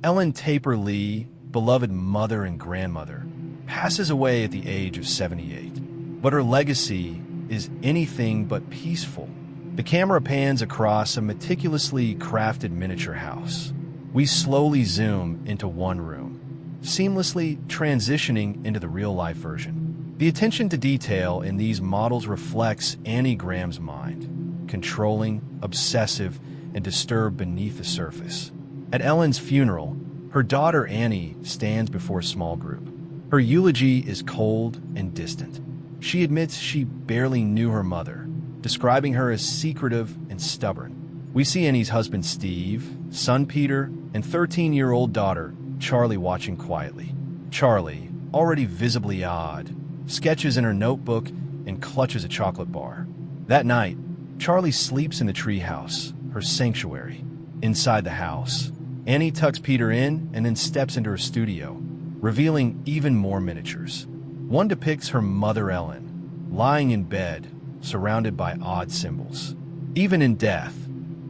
Ellen Taper Lee, beloved mother and grandmother, passes away at the age of 78. But her legacy is anything but peaceful. The camera pans across a meticulously crafted miniature house. We slowly zoom into one room, seamlessly transitioning into the real-life version. The attention to detail in these models reflects Annie Graham's mind, controlling, obsessive, and disturbed beneath the surface. At Ellen's funeral, her daughter Annie stands before a small group. Her eulogy is cold and distant. She admits she barely knew her mother, describing her as secretive and stubborn. We see Annie's husband Steve, son Peter, and 13-year-old daughter Charlie watching quietly. Charlie, already visibly odd, sketches in her notebook and clutches a chocolate bar. That night, Charlie sleeps in the treehouse, her sanctuary. Inside the house, Annie tucks Peter in and then steps into her studio, revealing even more miniatures. One depicts her mother Ellen, lying in bed, surrounded by odd symbols. Even in death,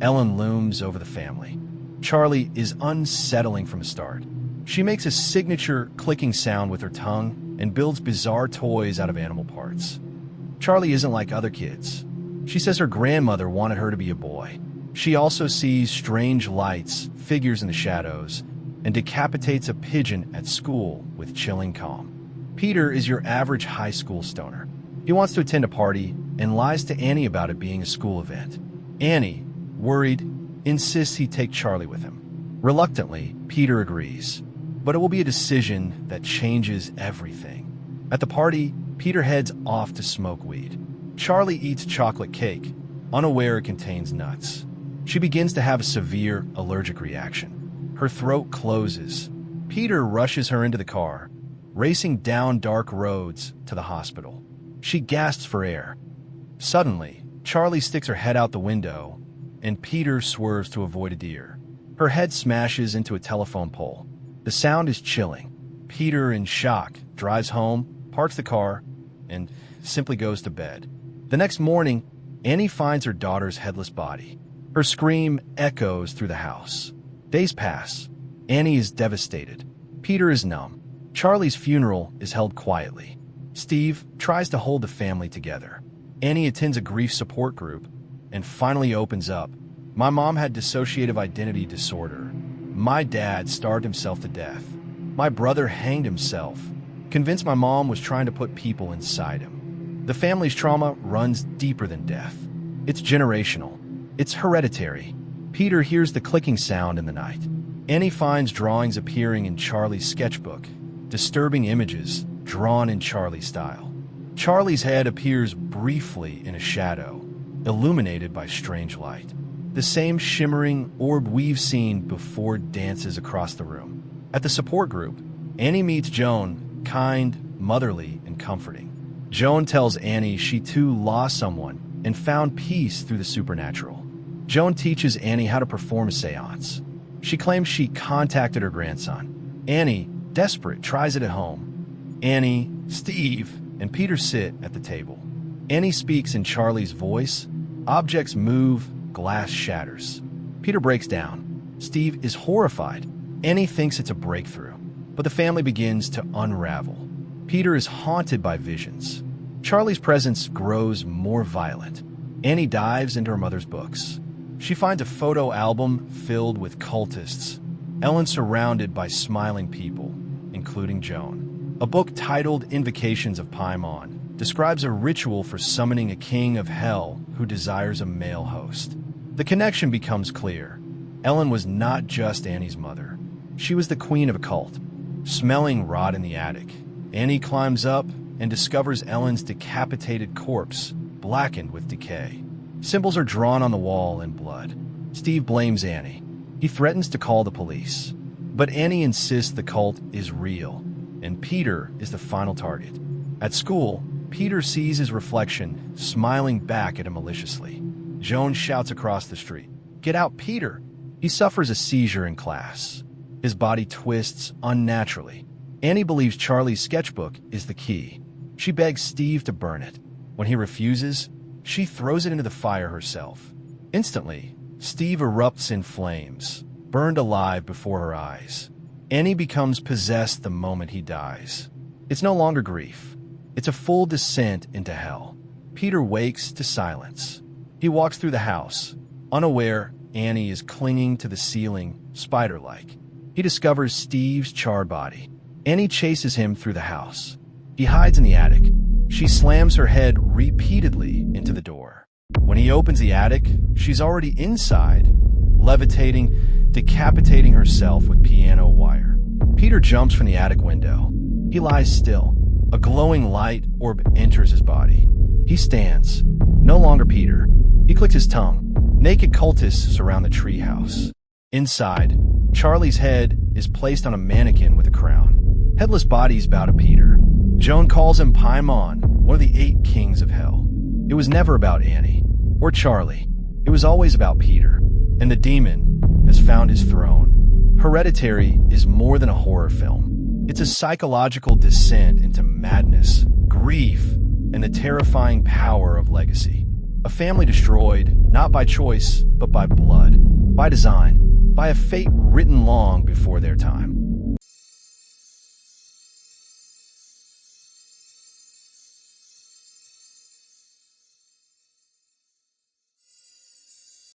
Ellen looms over the family. Charlie is unsettling from the start. She makes a signature clicking sound with her tongue and builds bizarre toys out of animal parts. Charlie isn't like other kids. She says her grandmother wanted her to be a boy. She also sees strange lights, figures in the shadows, and decapitates a pigeon at school with chilling calm. Peter is your average high school stoner. He wants to attend a party and lies to Annie about it being a school event. Annie, worried, insists he take Charlie with him. Reluctantly, Peter agrees, but it will be a decision that changes everything. At the party, Peter heads off to smoke weed. Charlie eats chocolate cake, unaware it contains nuts. She begins to have a severe allergic reaction. Her throat closes. Peter rushes her into the car, racing down dark roads to the hospital. She gasps for air. Suddenly, Charlie sticks her head out the window, and Peter swerves to avoid a deer. Her head smashes into a telephone pole. The sound is chilling. Peter, in shock, drives home, parks the car, and simply goes to bed. The next morning, Annie finds her daughter's headless body. Her scream echoes through the house. Days pass. Annie is devastated. Peter is numb. Charlie's funeral is held quietly. Steve tries to hold the family together. Annie attends a grief support group and finally opens up. My mom had dissociative identity disorder. My dad starved himself to death. My brother hanged himself, convinced my mom was trying to put people inside him. The family's trauma runs deeper than death. It's generational. It's hereditary. Peter hears the clicking sound in the night. Annie finds drawings appearing in Charlie's sketchbook, disturbing images drawn in Charlie's style. Charlie's head appears briefly in a shadow, illuminated by strange light. The same shimmering orb we've seen before dances across the room. At the support group, Annie meets Joan, kind, motherly, and comforting. Joan tells Annie she too lost someone and found peace through the supernatural. Joan teaches Annie how to perform a seance. She claims she contacted her grandson. Annie, desperate, tries it at home. Annie, Steve, and Peter sit at the table. Annie speaks in Charlie's voice. Objects move, glass shatters. Peter breaks down. Steve is horrified. Annie thinks it's a breakthrough, but the family begins to unravel. Peter is haunted by visions. Charlie's presence grows more violent. Annie dives into her mother's books. She finds a photo album filled with cultists. Ellen surrounded by smiling people, including Joan. A book titled Invocations of Paimon describes a ritual for summoning a king of hell who desires a male host. The connection becomes clear. Ellen was not just Annie's mother. She was the queen of a cult. Smelling rot in the attic, Annie climbs up and discovers Ellen's decapitated corpse, blackened with decay. Symbols are drawn on the wall in blood. Steve blames Annie. He threatens to call the police. But Annie insists the cult is real, and Peter is the final target. At school, Peter sees his reflection, smiling back at him maliciously. Joan shouts across the street, "Get out, Peter!" He suffers a seizure in class. His body twists unnaturally. Annie believes Charlie's sketchbook is the key. She begs Steve to burn it. When he refuses, she throws it into the fire herself. Instantly, Steve erupts in flames. burned alive before her eyes. Annie becomes possessed the moment he dies. It's no longer grief. It's a full descent into hell. Peter wakes to silence. He walks through the house. Unaware, Annie is clinging to the ceiling, spider-like. He discovers Steve's charred body. Annie chases him through the house. He hides in the attic. She slams her head repeatedly into the door. When he opens the attic, she's already inside, levitating, decapitating herself with piano wire. Peter jumps from the attic window. He lies still. A glowing light orb enters his body. He stands. No longer Peter. He clicks his tongue. Naked cultists surround the treehouse. Inside, Charlie's head is placed on a mannequin with a crown. Headless bodies bow to Peter. Joan calls him Paimon, one of the 8 kings of hell. It was never about Annie or Charlie. It was always about Peter. And the demon has found his throne. Hereditary is more than a horror film. It's a psychological descent into madness, grief, and the terrifying power of legacy. A family destroyed, not by choice, but by blood, by design, by a fate written long before their time.